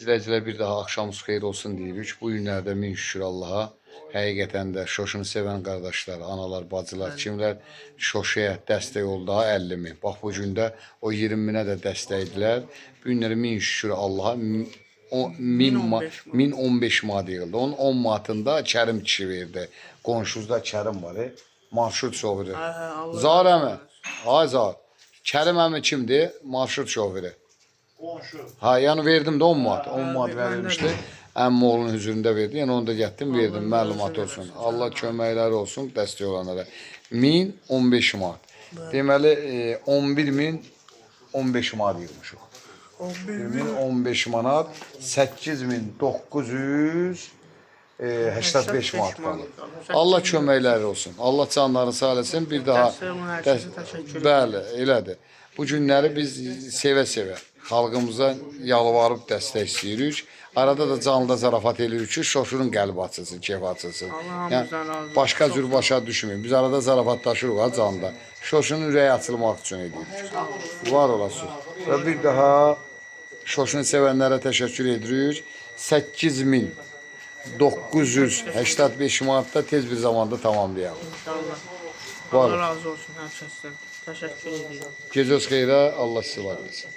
İzləyicilər bir daha axşamınız xeyir olsun deyirik. Bu günlərdə min şükür Allaha. Həqiqətən də Şoşunu sevən qardaşlar, analar, bacılar, kimlər Şoşaya dəstək oldu daha 50 min. Bax bu gündə o 20 minə də dəstəkdilər. Bu günlərə min şükür Allaha. 1015 manat yığıldı. Onun 10 manatında Kərim kişi verdi. Qonşuzda Kərim var. Marşrut şoförü. Zar əmi. Ay Zar. Kərim əmi kimdir? Marşrut şoförü. Ha, yəni verdim də 10 manat. 10 manat verilmişdi. Əmmi oğlunun hüzurunda verdi. Yəni onu da getdim, verdim. Məlumat olsun. Allah köməkləri olsun, dəstək olanlara. 1015 manat. Deməli 11.015 manat yığmışıq. 11.015 manat 8.985 manat qalır. Allah köməkləri olsun. Allah canlarını sağ eləsin. Bir daha bəli, elədir. Bu günləri biz sevə-sevə xalqımıza yalvarıb dəstək istəyirik. Arada da canlıda zarafat eləyirik ki, Şoşunun qəlbi açılsın, keyfi açılsın. Yəni, başqa cür başa düşməyin. Biz arada zarafatlaşırıq ha canlıda. Şoşunun ürəyi açılmaq üçün edirik. Var olasın. Və bir daha Şoşunu sevənlərə təşəkkür edirik. 8.985 manatda tez bir zamanda tamamlayalım. Allah razı olsun hər kəsdən. Təşəkkür edirəm. Gecəniz xeyrə, Allah sizə var etsin.